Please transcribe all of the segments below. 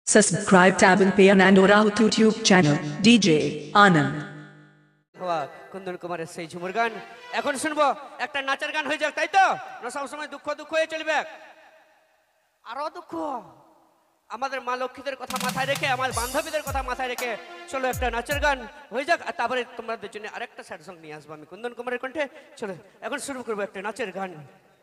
Subscribe tab and pay and Orahu YouTube channel DJ Anand. হওয়া কুন্দন কুমারের সেই ঝুমুর গান এখন শুনবো একটা নাচের গান হয়ে যাক তাই তো না সব সময় দুঃখ দুঃখ হয়ে চলবে আরো দুঃখ আমাদের মা লক্ষ্মীদের কথা মাথায় রেখে আমার বান্ধবীদের কথা মাথায় রেখে চলো একটা নাচের গান হয়ে যাক আর তারপরে তোমাদের জন্য আরেকটা স্যাড সং নিয়ে আসবো আমি কুন্দন কুমারের কণ্ঠে চলো এখন শুরু করবো একটা নাচের গান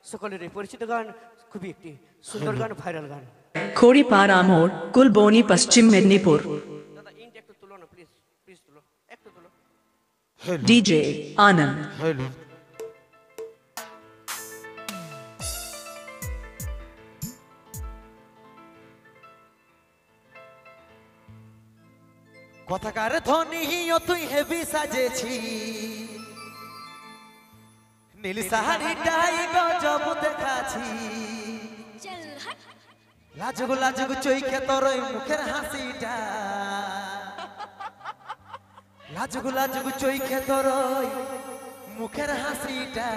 সকলের পরিচিত গান খুবই একটি সুন্দর গান ভাইরাল গান Khoripara Amor, Kulboni Paschim Mednipur. দাদা ইন্ট একটু তুলো না প্লিজ প্লিজ তুলো একটু তুলো DJ Anand. কথাকার ধ্বনি তুই হেবি সাজেছি নীল সাহারিটাই গজব দেখাছি লাজুক লাজুক চৈখে তোর মুখের হাসিটা লাজুক লাজুক চৈখে তোর মুখের হাসিটা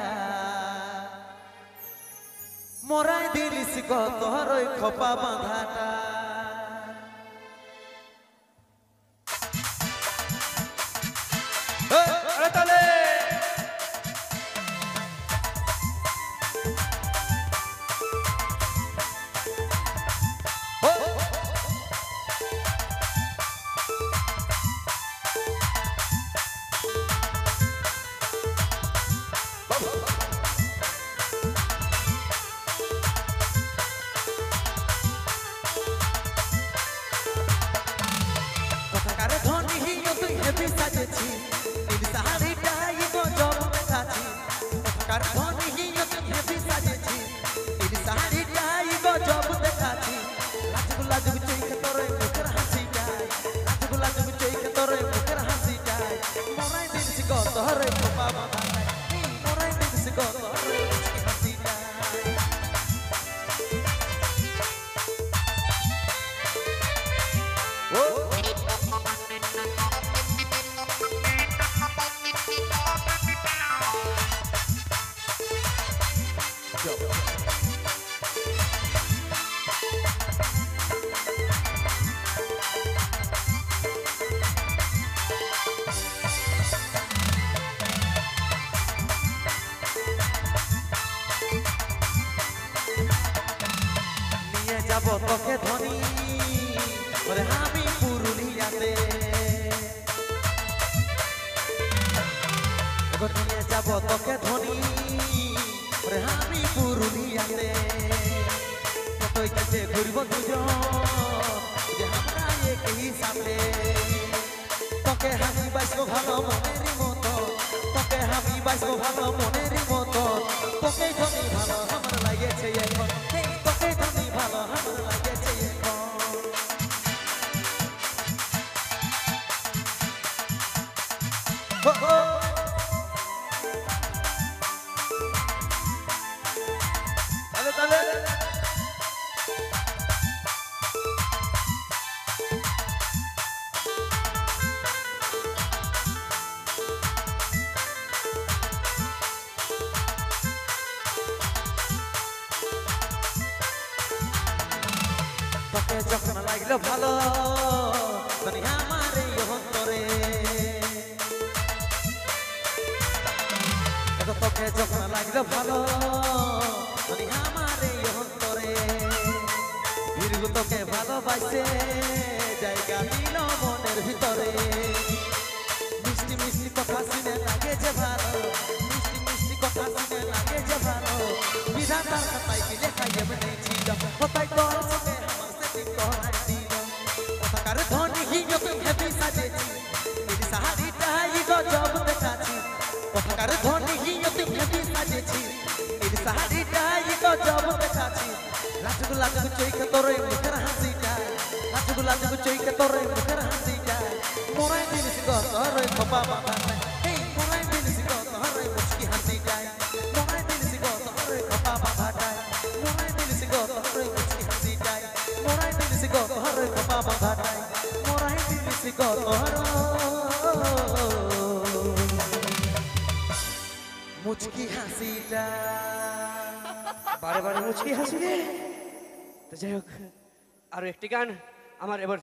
মরাই দিলিস তোর খোপা বাঁধাটা যাব তোকে ধনী ওরে আমি পুরুলিয়াতে নিয়ে যাব তোকে ধনী ওরে আমি পুরুলিয়াতে কতই কাছে ঘুরব দুজন যে আমরা একই সামনে তোকে হাসি বাসবো ভালো মনেরই মতো তোকে হাসি বাসবো ভালো মনেরই মতো তোকে ধনী ভালো আমার লাগেছে এখন তোকে ধনী ভালো আমার লাগেছে এখন তোকে যখন লাগলো ভালো মানে আমার এই অন্তরে তোকে যখন লাগলো ভালো মানে আমার এই অন্তরে বীরগু তোকে ভালোবাসে জায়গা দিল মনের ভিতরে মিষ্টি মিষ্টি কথা শুনে লাগে যে ভালো মিষ্টি মিষ্টি কথা শুনে লাগে যে ভালো বিধাতার কথাই কি লেখা এমনি ছিল কোথায় তোর সঙ্গে আমার সেটিং করাই দিল কথাকার ধ্বনি তুই হেবি সাজেছি নীল সাহারিটাই গজব দেখাছি কথাকার ধ্বনি তুই হেবি সাজেছি নীল সাহারিটাই গজব দেখাছি লাজুক লাজুক চৈখে তোর মুখের হাসিটা লাজুক লাজুক চৈখে তোর মুখের হাসিটা মোরাই দিলিস তোর খোপা বাঁধাটা মোরাই দিলিস তোর মুচকি হাসিটাই মোরাই দিলিস তোর খোপা বাঁধাটাই মোরাই দিলিস তোর মুচকি হাসিটাই মোরাই দিলিস তোর খোপা বাঁধাটাই মোরাই দিলিস তোর মুচকি হাসিটা বারে বারে মুচকি হাসি রে তো যাই হোক আরো একটি গান আমার এবার